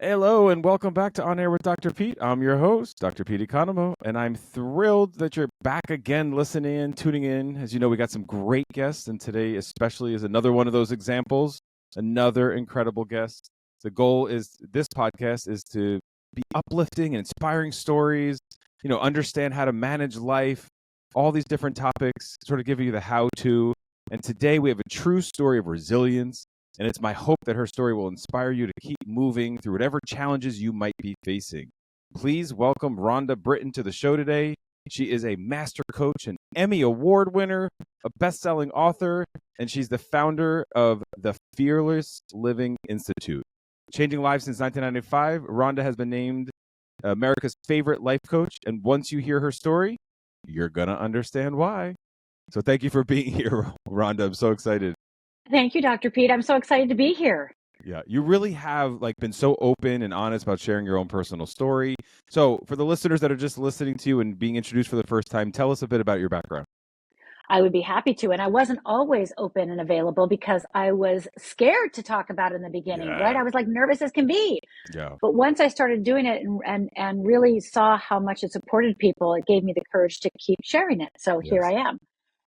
Hello and welcome back to On Air with Dr. Pete. I'm your host, Dr. Pete Economo, and I'm thrilled that you're back again, listening in, tuning in. As you know, we got some great guests, and today especially is another one of those examples, another incredible guest. The goal is this podcast is to be uplifting and inspiring stories, understand how to manage life, all these different topics, sort of give you the how-to. And today we have a true story of resilience. And it's my hope that her story will inspire you to keep moving through whatever challenges you might be facing. Please welcome Rhonda Britten to the show today. She is a master coach, an Emmy Award winner, a best-selling author, and she's the founder of the Fearless Living Institute. Changing lives since 1995, Rhonda has been named America's favorite life coach. And once you hear her story, you're going to understand why. So thank you for being here, Rhonda. I'm so excited. Thank you, Dr. Pete. I'm so excited to be here. Yeah, you really have been so open and honest about sharing your own personal story. So for the listeners that are just listening to you and being introduced for the first time, tell us a bit about your background. I would be happy to. And I wasn't always open and available because I was scared to talk about it in the beginning, right? I was nervous as can be. Yeah. But once I started doing it and really saw how much it supported people, it gave me the courage to keep sharing it. So Here I am.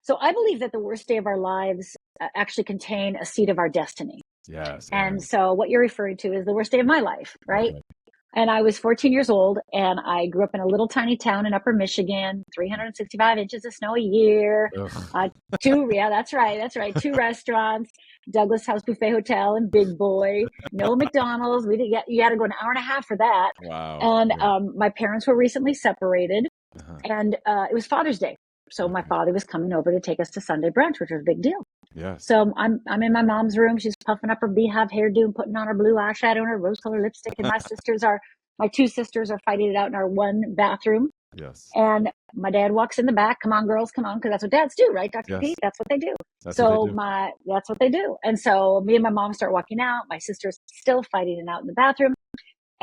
So I believe that the worst day of our lives actually contain a seed of our destiny. Yes. And so what you're referring to is the worst day of my life, right? Okay. And I was 14 years old, and I grew up in a little tiny town in Upper Michigan, 365 inches of snow a year. That's right. 2 restaurants, Douglas House Buffet Hotel and Big Boy, no McDonald's. You had to go an hour and a half for that. Wow. And my parents were recently separated, and it was Father's Day. So my father was coming over to take us to Sunday brunch, which was a big deal. Yes. So I'm in my mom's room. She's puffing up her beehive hairdo and putting on her blue eyeshadow and her rose-colored lipstick. And my 2 sisters are fighting it out in our one bathroom. Yes. And my dad walks in the back. Come on, girls, come on, because that's what dads do, right, Dr. Pete? That's what they do. That's what they do. And so me and my mom start walking out. My sister's still fighting it out in the bathroom.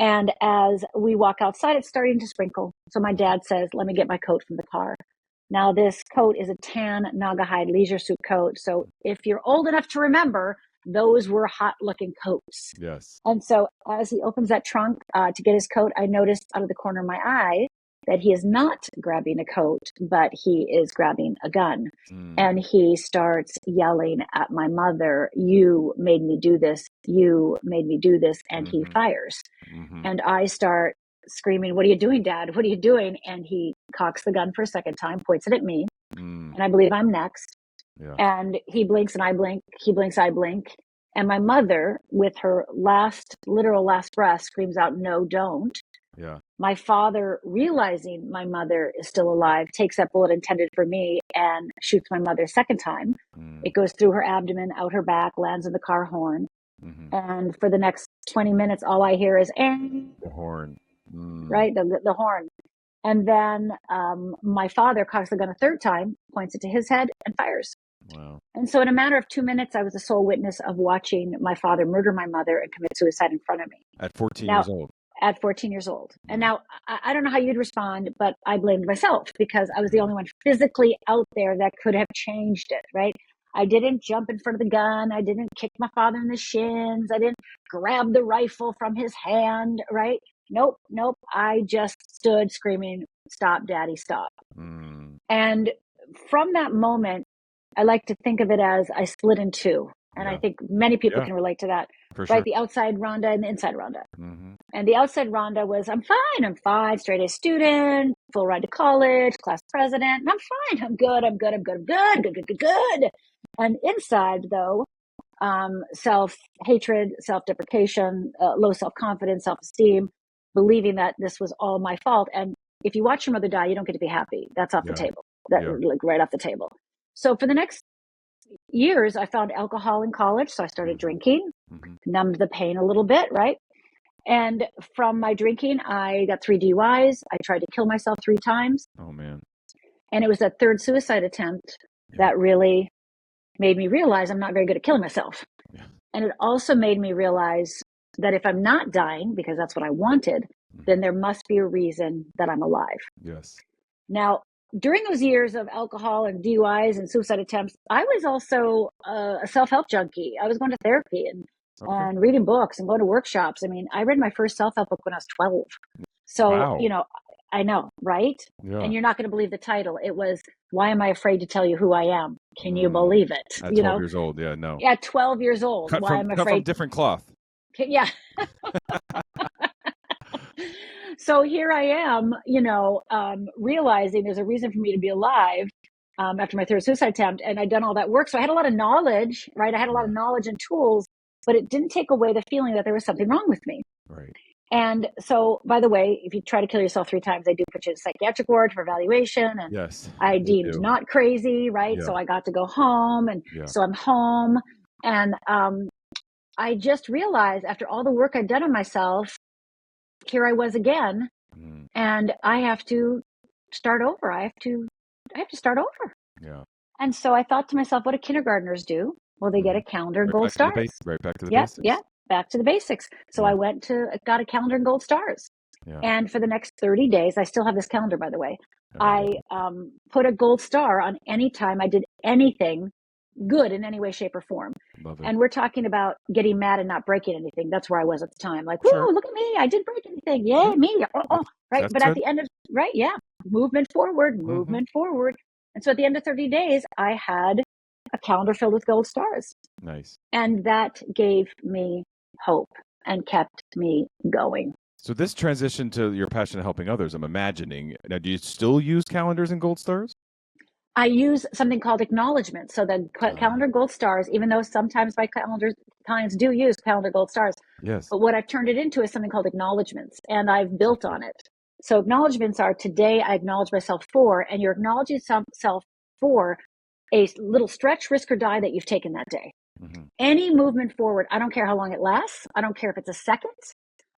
And as we walk outside, it's starting to sprinkle. So my dad says, "Let me get my coat from the car." Now, this coat is a tan Naugahyde leisure suit coat. So if you're old enough to remember, those were hot-looking coats. Yes. And so as he opens that trunk to get his coat, I noticed out of the corner of my eye that he is not grabbing a coat, but he is grabbing a gun. And he starts yelling at my mother, "You made me do this. You made me do this." And he fires. And I start screaming, "What are you doing, Dad? What are you doing?" And he cocks the gun for a second time, points it at me, and I believe I'm next. Yeah. And he blinks and I blink. He blinks, I blink. And my mother, with her literal last breath, screams out, "No, don't." Yeah. My father, realizing my mother is still alive, takes that bullet intended for me and shoots my mother a second time. It goes through her abdomen, out her back, lands in the car horn. And for the next 20 minutes, all I hear is, the horn. Right? The horn. And then my father cocks the gun a third time, points it to his head, and fires. Wow. And so in a matter of 2 minutes, I was the sole witness of watching my father murder my mother and commit suicide in front of me. At 14 years old. At 14 years old. And now, I don't know how you'd respond, but I blamed myself because I was the only one physically out there that could have changed it, right? I didn't jump in front of the gun. I didn't kick my father in the shins. I didn't grab the rifle from his hand, right? Nope. I just stood screaming, "Stop, Daddy, stop." And from that moment, I like to think of it as I split in two. And I think many people can relate to that, right? Sure. The outside Rhonda and the inside Rhonda. And the outside Rhonda was, I'm fine, straight A student, full ride to college, class president. And I'm fine. I'm good. And inside, though, self-hatred, self-deprecation, low self-confidence, self-esteem, believing that this was all my fault. And if you watch your mother die, you don't get to be happy. That's off the table. Right off the table. So for the next years, I found alcohol in college. So I started drinking, numbed the pain a little bit, right? And from my drinking, I got 3 DUIs. I tried to kill myself 3 times. Oh, man. And it was that third suicide attempt that really made me realize I'm not very good at killing myself. Yeah. And it also made me realize that if I'm not dying, because that's what I wanted, then there must be a reason that I'm alive. Yes. Now, during those years of alcohol and DUIs and suicide attempts, I was also a self-help junkie. I was going to therapy and Okay. and reading books and going to workshops. I mean, I read my first self-help book when I was 12. So, Wow. I know, right? Yeah. And you're not going to believe the title. It was, Why Am I Afraid to Tell You Who I Am? Can you Mm. believe it? At 12 years old. Yeah, no. At 12 years old, Cut why from I'm cut from afraid. different cloth. Yeah. So here I am, realizing there's a reason for me to be alive after my third suicide attempt. And I'd done all that work. So I had a lot of knowledge, right? I had a lot of knowledge and tools, but it didn't take away the feeling that there was something wrong with me. Right. And so, by the way, if you try to kill yourself 3 times, they do put you in a psychiatric ward for evaluation. And Yes. I They deemed do. not crazy, right? Yeah. So I got to go home. And Yeah. so I'm home. And I just realized after all the work I'd done on myself, here I was again. Mm. And I have to start over. I have to start over. Yeah. And so I thought to myself, what do kindergartners do? Well, they get a calendar and gold stars. Right back to the Yeah, basics. yeah, back to the basics. So Yeah. I got a calendar and gold stars. Yeah. And for the next 30 days, I still have this calendar, by the way. I I put a gold star on any time I did anything good in any way, shape, or form. love it. And we're talking about getting mad and not breaking anything. That's where I was at the time. Like, Sure. whoa, look at me. I didn't break anything. Yay, me. Right. That's But at good. the end of, right. Yeah. Movement forward, Mhm. movement forward. And so at the end of 30 days, I had a calendar filled with gold stars. Nice. And that gave me hope and kept me going. So this transition to your passion of helping others, I'm imagining. Now, do you still use calendars and gold stars? I use something called acknowledgement. So the calendar gold stars, even though sometimes my clients do use calendar gold stars, Yes. but what I've turned it into is something called acknowledgements, and I've built on it. So acknowledgements are, today I acknowledge myself for, and you're acknowledging yourself for a little stretch, risk, or die that you've taken that day. Mm-hmm. Any movement forward, I don't care how long it lasts. I don't care if it's a second.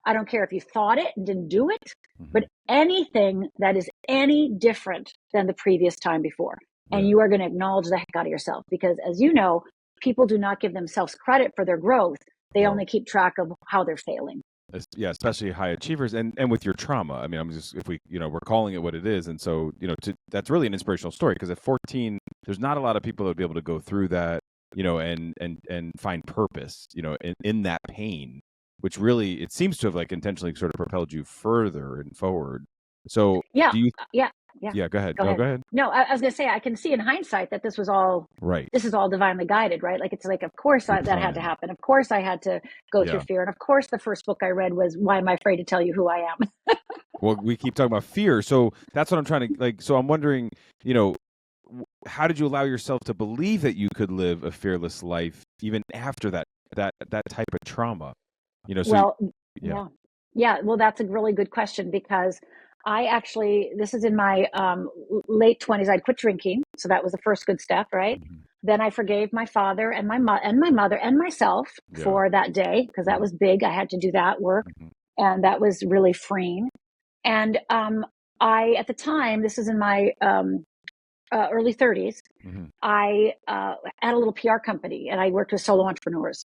I don't care if you thought it and didn't do it, but anything that is any different than the previous time before. And you are going to acknowledge the heck out of yourself, because as you know, people do not give themselves credit for their growth. They only keep track of how they're failing. Yeah, especially high achievers and with your trauma. I mean, if we, we're calling it what it is. And so, that's really an inspirational story, because at 14, there's not a lot of people that would be able to go through that, and find purpose, in that pain, which really, it seems to have intentionally sort of propelled you further and forward. So yeah, do you, yeah. Go ahead. Go ahead. No, I was going to say, I can see in hindsight that this was all right. This is all divinely guided, right? Like, it's like, of course that had to happen. Of course I had to go through fear. And of course the first book I read was Why Am I Afraid to Tell You Who I Am? Well, we keep talking about fear. So that's what I'm trying to so I'm wondering, how did you allow yourself to believe that you could live a fearless life even after that type of trauma? Well, that's a really good question, because I actually, this is in my late 20s, I'd quit drinking. So that was the first good step, right? Mm-hmm. Then I forgave my father and my mother and myself for that day, because that was big. I had to do that work, and that was really freeing. And I, at the time, this is in my early 30s, I had a little PR company, and I worked with solo entrepreneurs.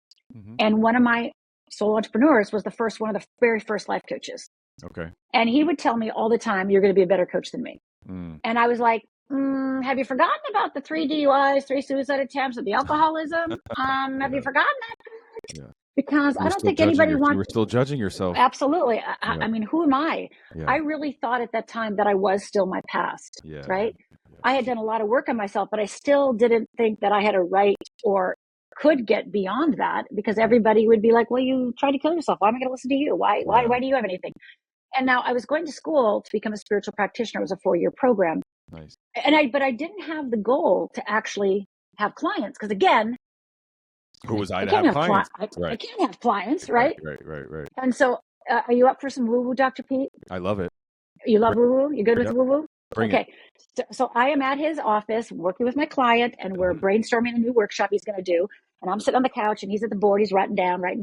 And one of my solo entrepreneurs was one of the very first life coaches. Okay. And he would tell me all the time, you're going to be a better coach than me. And I was like, have you forgotten about the 3 DUIs, 3 suicide attempts, and the alcoholism? Have you forgotten that? Yeah. Because I don't think anybody wants... You were still judging yourself. Absolutely. I mean, who am I? Yeah. I really thought at that time that I was still my past, right? Yeah. I had done a lot of work on myself, but I still didn't think that I had a right or could get beyond that, because everybody would be like, well, you tried to kill yourself. Why am I going to listen to you? Why do you have anything? And now I was going to school to become a spiritual practitioner. It was a 4-year program. Nice. But I didn't have the goal to actually have clients, because again, who was I to have clients? I can't have clients, right? Right. And so, are you up for some woo-woo, Dr. Pete? I love it. You love woo-woo? You good with woo-woo? Okay. So I am at his office working with my client, and we're brainstorming a new workshop he's going to do. And I'm sitting on the couch, and he's at the board. He's writing down, right?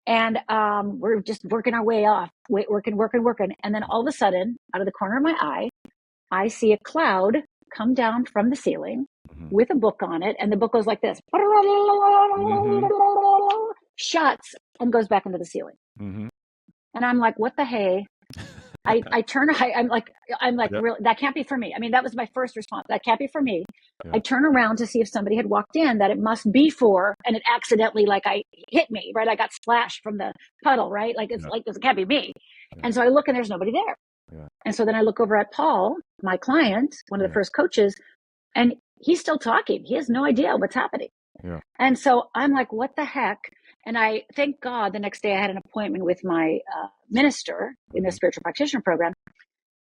And we're just working our way off, working. And then all of a sudden, out of the corner of my eye, I see a cloud come down from the ceiling with a book on it. And the book goes like this, shuts and goes back into the ceiling. And I'm like, what the hey? I'm like, Yeah. really, that can't be for me. I mean, that was my first response. That can't be for me. Yeah. I turn around to see if somebody had walked in that it must be for, and it accidentally, like, I hit me, right? I got splashed from the puddle, right? Like, it's Yeah. like, it can't be me. Yeah. And so I look and there's nobody there. Yeah. And so then I look over at Paul, my client, one of the first coaches, and he's still talking. He has no idea what's happening. Yeah. And so I'm like, what the heck? And I thank God the next day I had an appointment with my minister in the spiritual practitioner program.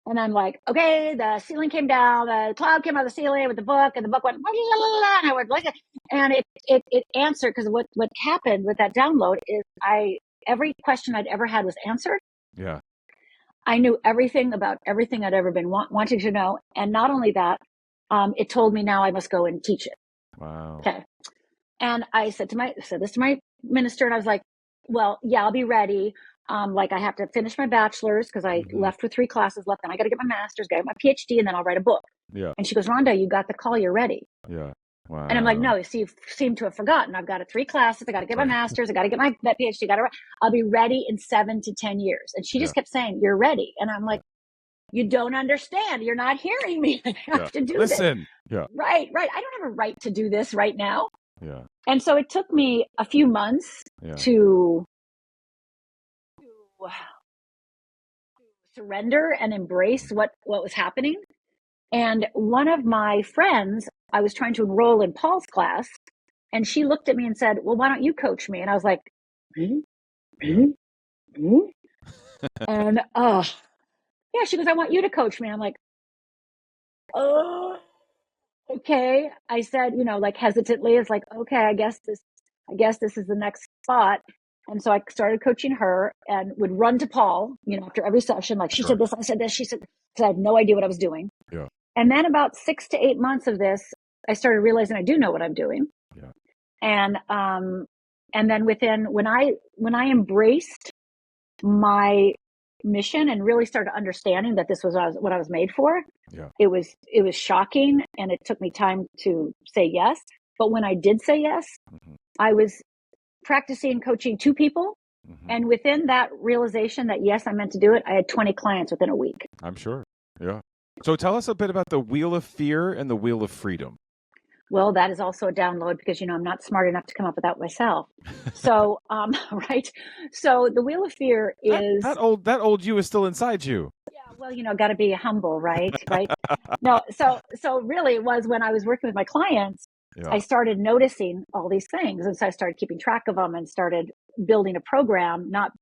And I'm like, okay, the ceiling came down, the cloud came out of the ceiling with the book, and the book went, la, la, la, la, and I went like, and it answered, because what happened with that download is every question I'd ever had was answered. Yeah. I knew everything about everything I'd ever been wanting to know. And not only that, it told me now I must go and teach it. Wow. Okay. And I said this to my minister, and I was like, well, yeah, I'll be ready. Like, I have to finish my bachelor's because I left with 3 classes left, and I got to get my master's, got my PhD, and then I'll write a book. Yeah. And she goes, Rhonda, you got the call, you're ready. Yeah. Wow. And I'm like, no, you seem to have forgotten. I've got 3 classes. I got to get my master's. I got to get my PhD. I'll be ready in 7 to 10 years. And she just kept saying, you're ready. And I'm like, you don't understand. You're not hearing me. I have to do this. Listen. Yeah. Right. I don't have a right to do this right now. Yeah. And so it took me a few months to surrender and embrace what was happening. And one of my friends, I was trying to enroll in Paul's class, and she looked at me and said, well, why don't you coach me? And I was like, me? And yeah, she goes, I want you to coach me. I'm like, oh, okay. I said, like, hesitantly, it's like, okay, I guess this is the next spot. And so I started coaching her and would run to Paul, after every session, like, she said this, I said this, she said, because I had no idea what I was doing. Yeah. And then about 6 to 8 months of this, I started realizing I do know what I'm doing. Yeah. And then when I embraced my mission and really started understanding that this was what I was made for, it was shocking, and it took me time to say yes. But when I did say yes, I was practicing coaching 2 people. And within that realization that, yes, I meant to do it, I had 20 clients within a week. I'm sure. Yeah. So tell us a bit about the Wheel of Fear and the Wheel of Freedom. Well, that is also a download because, I'm not smart enough to come up with that myself. So, right. So the Wheel of Fear is that old you is still inside you. Yeah. Well, got to be humble, right? Right. No. So really it was when I was working with my clients, I started noticing all these things. And so I started keeping track of them and started building a program, not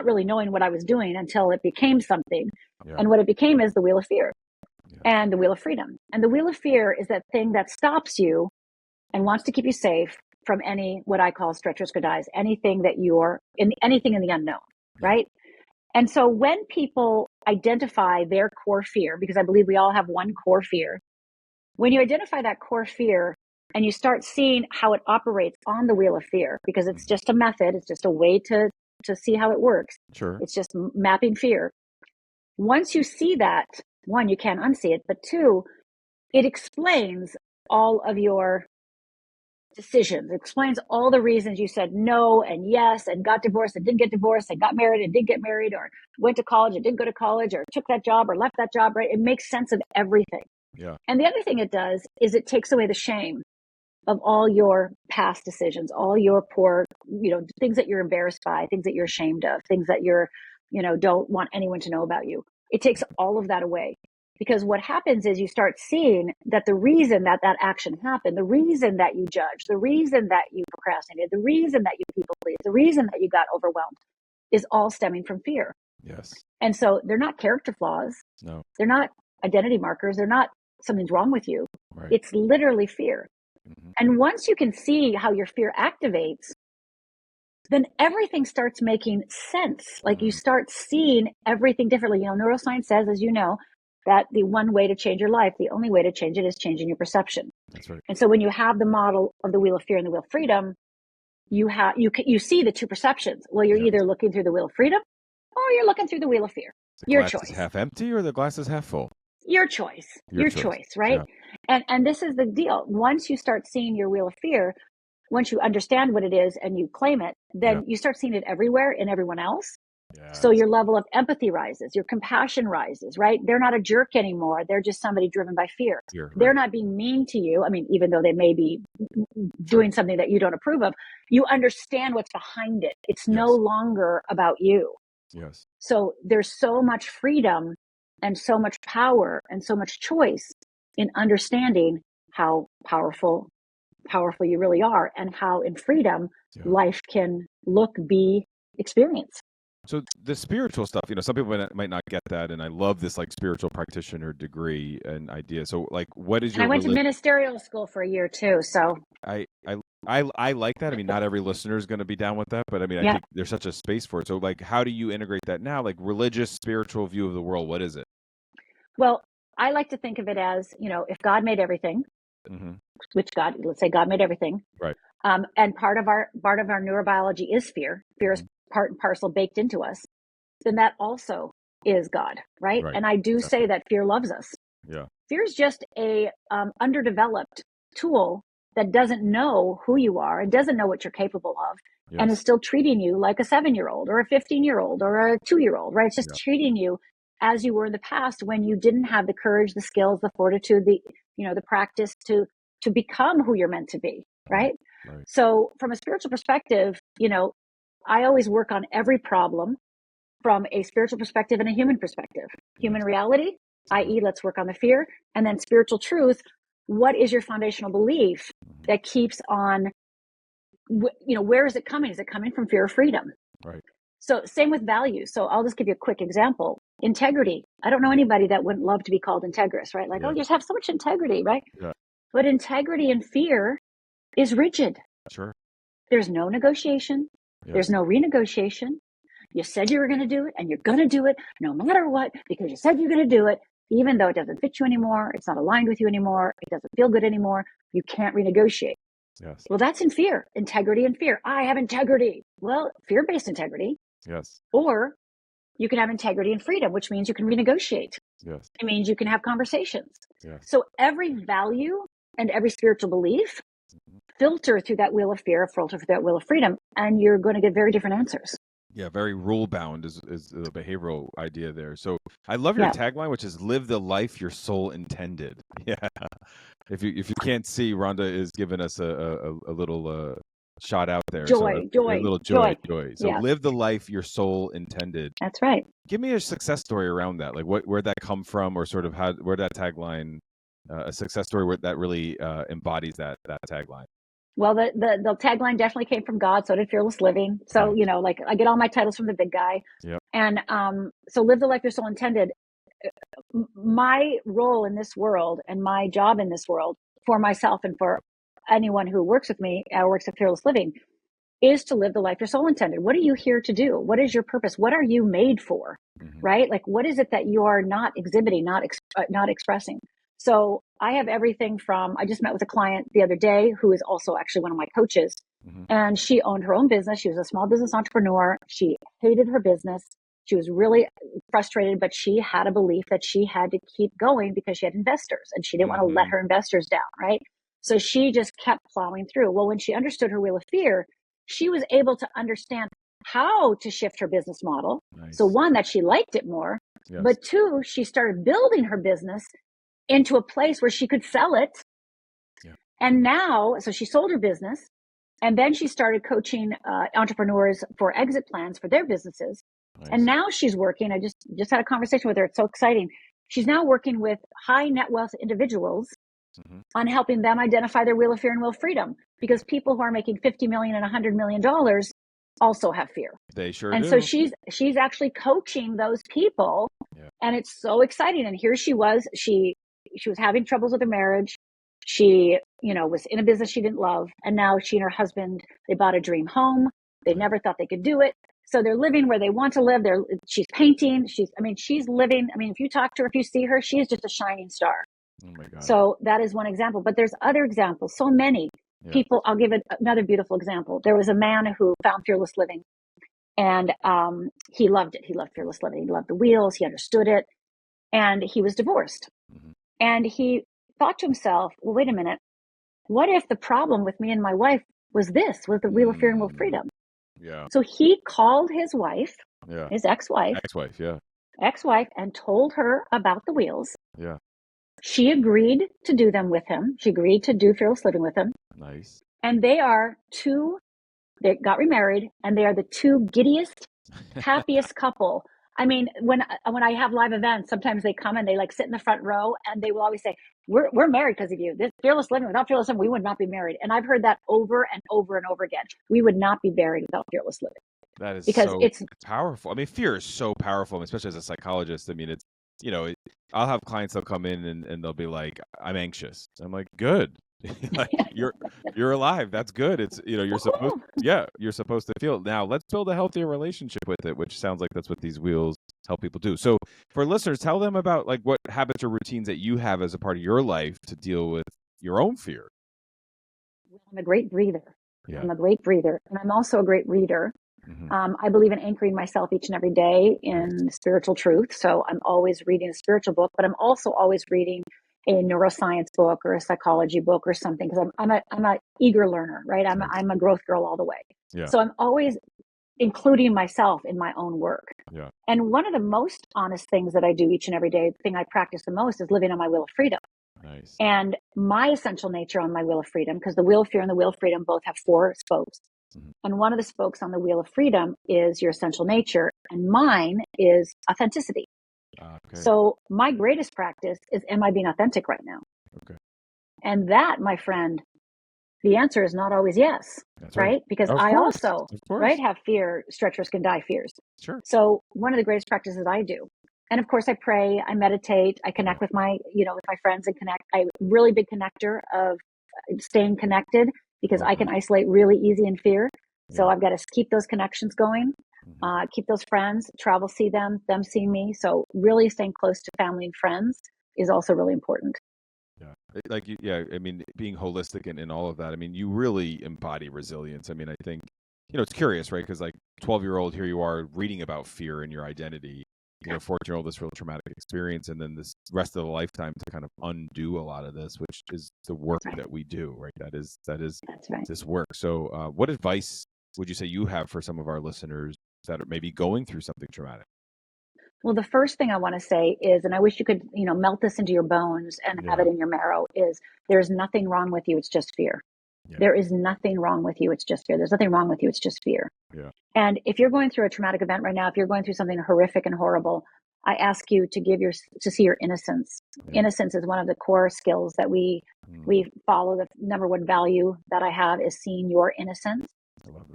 really knowing what I was doing until it became something. And what it became is the Wheel of Fear. And the Wheel of Freedom. And the Wheel of Fear is that thing that stops you and wants to keep you safe from any, what I call stretch, risk, or dies, anything anything in the unknown, right? And so when people identify their core fear, because I believe we all have one core fear, when you identify that core fear and you start seeing how it operates on the Wheel of Fear, because it's just a method, it's just a way to see how it works. Sure. It's just mapping fear. Once you see that, 1, you can't unsee it, but 2, it explains all of your decisions. It explains all the reasons you said no and yes and got divorced and didn't get divorced and got married and didn't get married, or went to college and didn't go to college, or took that job or left that job, right? It makes sense of everything. Yeah. And the other thing it does is it takes away the shame of all your past decisions, all your poor, things that you're embarrassed by, things that you're ashamed of, things that you're, don't want anyone to know about you. It takes all of that away. Because what happens is you start seeing that the reason that action happened, the reason that you judged, the reason that you procrastinated, the reason that you people pleased, the reason that you got overwhelmed is all stemming from fear. Yes. And so they're not character flaws. No. They're not identity markers. They're not something's wrong with you. Right. It's literally fear. And once you can see how your fear activates, then everything starts making sense. Like you start seeing everything differently. Neuroscience says, as you know, that the one way to change your life, the only way to change it is changing your perception. That's right. And so when you have the model of the Wheel of Fear and the Wheel of Freedom, you see the 2 perceptions. Well, you're either looking through the Wheel of Freedom or you're looking through the Wheel of Fear. Your choice. The glass is half empty or the glass is half full? Your choice. Your choice, right? Yeah. And this is the deal. Once you start seeing your Wheel of Fear, once you understand what it is and you claim it, then you start seeing it everywhere in everyone else. So Yes. your level of empathy rises, your compassion rises, right? They're not a jerk anymore. They're just somebody driven by fear. Here, They're right. not being mean to you. I mean, even though they may be Sure. doing something that you don't approve of, you understand what's behind it. It's no Yes. longer about you. Yes. So there's so much freedom and so much power and so much choice in understanding how powerful you really are, and how in freedom life can look, be, experience. So the spiritual stuff, some people might not get that, and I love this like spiritual practitioner degree and idea. So like, what is And I your went to religion? ministerial school for a year too. So I I I like that. I mean, not every listener is going to be down with that, but I mean, I yeah. think there's such a space for it. So like, how do you integrate that now? Like religious, spiritual view of the world. What is it? Well, I like to think of it as, if God made everything, Mm-hmm. let's say God made everything. Right. And part of our neurobiology is fear. Fear is Mm-hmm. part and parcel baked into us. Then that also is God, right? Right. And I do Exactly. say that fear loves us. Yeah. Fear is just a underdeveloped tool that doesn't know who you are and doesn't know what you're capable of, and is Yes. still treating you like a 7-year-old or a 15-year-old or a 2-year-old, right? It's just Yeah. treating you as you were in the past, when you didn't have the courage, the skills, the fortitude, the practice to become who you're meant to be, Right. right? Right. So from a spiritual perspective, I always work on every problem from a spiritual perspective and a human perspective. Human Yes. reality, i.e., let's work on the fear, and then spiritual truth. What is your foundational belief Mm-hmm. that keeps on, where is it coming? Is it coming from fear or freedom? Right. So same with values. So I'll just give you a quick example. Integrity. I don't know anybody that wouldn't love to be called integrous, right? Like, oh, Yeah. you just have so much integrity, right? Yeah. But integrity and fear is rigid. Sure. There's no negotiation. There's Yes. no renegotiation. You said you were going to do it, and you're going to do it no matter what, because you said you're going to do it, even though it doesn't fit you anymore. It's not aligned with you anymore. It doesn't feel good anymore. You can't renegotiate. Yes. Well, that's in fear, integrity and fear. I have integrity. Well, fear-based integrity, Yes. or you can have integrity and freedom, which means you can renegotiate. Yes. It means you can have conversations. Yes. So every value and every spiritual belief Mm-hmm. filter through that wheel of fear, filter through that wheel of freedom, and you're going to get very different answers. Yeah, very rule bound is the behavioral idea there. So I love your Yeah. tagline, which is "Live the life your soul intended." Yeah. If you can't see, Rhonda is giving us a little shot out there. So a Joy. little joy. So Yeah, live the life your soul intended. that's right. Give me a success story around that. Like where'd that come from, or sort of where that tagline, a success story where that really embodies that tagline. Well, the tagline definitely came from God. So did Fearless Living. So, Nice. like I get all my titles from the big guy. Yep. And so live the life your soul intended. My role in this world and my job in this world for myself and for anyone who works with me or works at Fearless Living is to live the life your soul intended. What are you here to do? What is your purpose? What are you made for? Mm-hmm. Right? Like, what is it that you are not exhibiting, not expressing? So I have everything from, I just met with a client the other day who is also actually one of my coaches. Mm-hmm. And she owned her own business. She was a small business entrepreneur. She hated her business. She was really frustrated, but she had a belief that she had to keep going because she had investors and she didn't want to let her investors down. Right? So she just kept plowing through. Well, when she understood her wheel of fear, she was able to understand how to shift her business model. Nice. So one, that she liked it more, Yes. but two, she started building her business into a place where she could sell it. Yeah. And now, so she sold her business, and then she started coaching entrepreneurs for exit plans for their businesses. Nice. And now she's working. I just had a conversation with her. It's so exciting. She's now working with high net wealth individuals on helping them identify their wheel of fear and wheel of freedom, because people who are making $50 million and $100 million also have fear. They sure and do. So she's actually coaching those people. Yeah. And it's so exciting. And here she was, she was having troubles with her marriage. She, was in a business she didn't love. And now she and her husband, they bought a dream home. They never thought they could do it. So they're living where they want to live. She's painting. She's living. If you talk to her, if you see her, she is just a shining star. Oh my God. So that is one example, but there's other examples, so many people. I'll give it another beautiful example. There was a man who found Fearless Living, and he loved it. He loved Fearless Living. He loved the wheels. He understood it. And he was divorced. And he thought to himself, well, wait a minute. What if the problem with me and my wife was the wheel of fear and wheel of freedom? Yeah. So he called his wife Yeah. his ex-wife, Ex-wife. Yeah. and told her about the wheels. Yeah. She agreed to do them with him. She agreed to do Fearless Living with him. Nice. And they got remarried, and they are the two giddiest, happiest couple. I mean, when I have live events, sometimes they come and they like sit in the front row, and they will always say, we're married because of you. This Fearless Living, without Fearless Living, we would not be married. And I've heard that over and over and over again. We would not be married without Fearless Living. That is Because so it's powerful. I mean, fear is so powerful, especially as a psychologist. I mean, it's, I'll have clients, they'll come in and they'll be like, I'm anxious. I'm like, good. Like, you're alive. That's good. It's, you're supposed to feel. Now let's build a healthier relationship with it, which sounds like that's what these wheels help people do. So for listeners, tell them about like what habits or routines that you have as a part of your life to deal with your own fear. I'm a great breather. Yeah. I'm a great breather. And I'm also a great reader. Mm-hmm. I believe in anchoring myself each and every day in spiritual truth. So I'm always reading a spiritual book, but I'm also always reading a neuroscience book or a psychology book or something, because I'm a eager learner, right? I'm a growth girl all the way. Yeah. So I'm always including myself in my own work. Yeah. And one of the most honest things that I do each and every day, the thing I practice the most, is living on my wheel of freedom. Nice. And my essential nature on my wheel of freedom, because the wheel of fear and the wheel of freedom both have 4 spokes. Mm-hmm. And one of the spokes on the wheel of freedom is your essential nature, and mine is authenticity. Okay. So my greatest practice is, am I being authentic right now? Okay. And that, my friend, the answer is not always yes. That's right? Because I also, right, have fear, stretch, risk, and die fears. Sure. So one of the greatest practices I do. And of course I pray, I meditate, I connect with my, with my friends and connect. I'm a really big connector of staying connected, because I can isolate really easy in fear. So I've got to keep those connections going, keep those friends, travel, see them see me. So really staying close to family and friends is also really important. Yeah. I mean, being holistic in all of that, I mean, you really embody resilience. I mean, I think, it's curious, right? Because like 12-year-old, here you are reading about fear and your identity, 14-year-old, this real traumatic experience, and then this rest of the lifetime to kind of undo a lot of this, which is the work that we do, right? That is this work. So what advice would you say you have for some of our listeners that are maybe going through something traumatic? Well, the first thing I want to say is, and I wish you could, melt this into your bones and have it in your marrow, is there's nothing wrong with you. It's just fear. Yeah. There is nothing wrong with you. It's just fear. There's nothing wrong with you. It's just fear. Yeah. And if you're going through a traumatic event right now, if you're going through something horrific and horrible, I ask you to see your innocence. Yeah. Innocence is one of the core skills that we follow. The number one value that I have is seeing your innocence.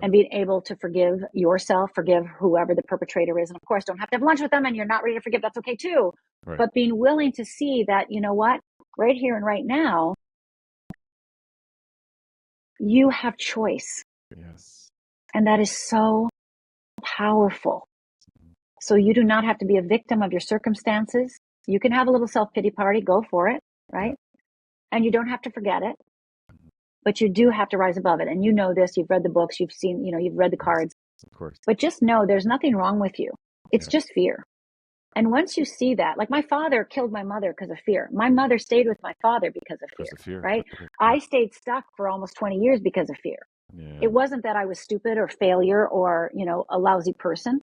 And being able to forgive yourself, forgive whoever the perpetrator is. And of course, don't have to have lunch with them, and you're not ready to forgive. That's okay too. Right. But being willing to see that, what, right here and right now, you have choice. Yes. And that is so powerful. So you do not have to be a victim of your circumstances. You can have a little self-pity party, go for it, right? Yeah. And you don't have to forget it. But you do have to rise above it. And you know this, you've read the books, you've seen, you've read the cards. Of course. But just know there's nothing wrong with you. It's just fear. And once you see that, like my father killed my mother because of fear. My mother stayed with my father because of fear. Right? Yeah. I stayed stuck for almost 20 years because of fear. Yeah. It wasn't that I was stupid or failure or, a lousy person.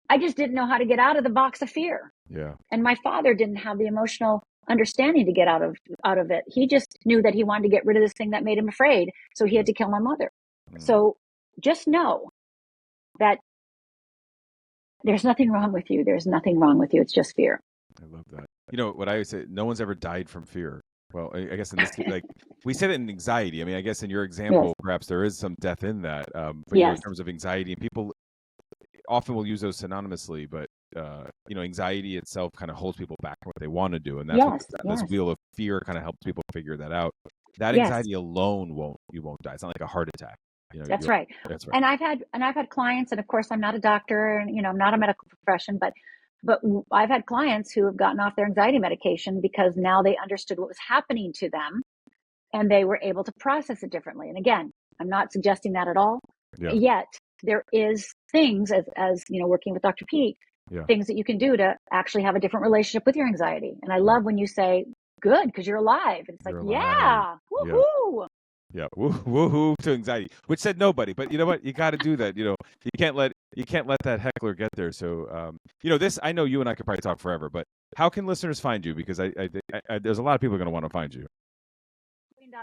I just didn't know how to get out of the box of fear. Yeah. And my father didn't have the emotional understanding to get out of it. He just knew that he wanted to get rid of this thing that made him afraid. So he had to kill my mother. So just know that there's nothing wrong with you. There's nothing wrong with you. It's just fear. I love that. What I always say, no one's ever died from fear. Well, I guess in this, like we said it in anxiety. I mean, I guess in your example, perhaps there is some death in that. But in terms of anxiety, and people often will use those synonymously, but anxiety itself kind of holds people back from what they want to do, and that's what this wheel of fear kind of helps people figure that out. That anxiety alone you won't die. It's not like a heart attack. That's right. And I've had clients, and of course I'm not a doctor, and I'm not a medical profession, but I've had clients who have gotten off their anxiety medication because now they understood what was happening to them, and they were able to process it differently. And again, I'm not suggesting that at all. Yeah. Yet there is things as working with Dr. Pete, things that you can do to actually have a different relationship with your anxiety. And I love when you say, good, because you're alive. And it's like, woohoo. Yeah, woohoo to anxiety, which said nobody. But you know what? You got to do that. You can't let that heckler get there. So, this I know you and I could probably talk forever. But how can listeners find you? Because there's a lot of people going to want to find you.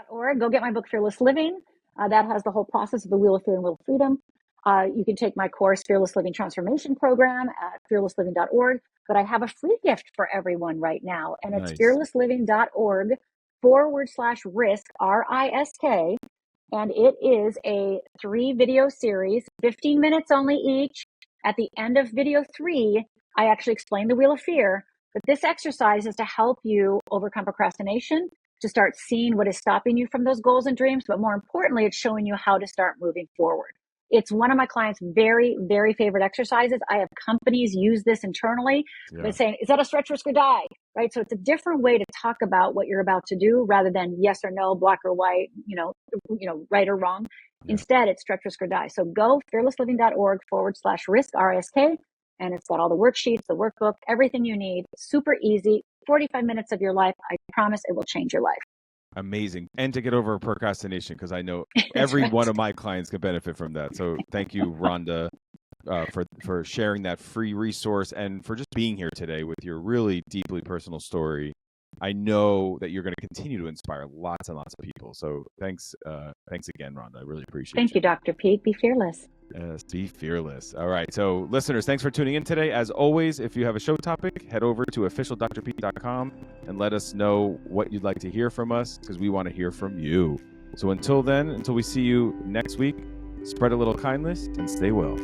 Org. Go get my book, Fearless Living. That has the whole process of the Wheel of Fear and Wheel of Freedom. You can take my course, Fearless Living Transformation Program, at fearlessliving.org. But I have a free gift for everyone right now, and it's Nice. fearlessliving.org/risk, RISK. And it is a 3-video series, 15 minutes only each. At the end of video 3, I actually explain the Wheel of Fear. But this exercise is to help you overcome procrastination, to start seeing what is stopping you from those goals and dreams. But more importantly, it's showing you how to start moving forward. It's one of my clients' very, very favorite exercises. I have companies use this internally. Yeah. By saying, is that a stretch, risk, or die? Right? So it's a different way to talk about what you're about to do rather than yes or no, black or white, right or wrong. Yeah. Instead, it's stretch, risk, or die. So go fearlessliving.org/risk, RISK. And it's got all the worksheets, the workbook, everything you need. Super easy. 45 minutes of your life. I promise it will change your life. Amazing. And to get over procrastination, because I know every right. one of my clients could benefit from that. So thank you, Rhonda, for sharing that free resource and for just being here today with your really deeply personal story. I know that you're going to continue to inspire lots and lots of people. So thanks again, Rhonda. I really appreciate it. Thank you, Dr. Pete. Be fearless. Yes, be fearless. All right. So listeners, thanks for tuning in today. As always, if you have a show topic, head over to officialdrpete.com and let us know what you'd like to hear from us, because we want to hear from you. So until then, until we see you next week, spread a little kindness and stay well.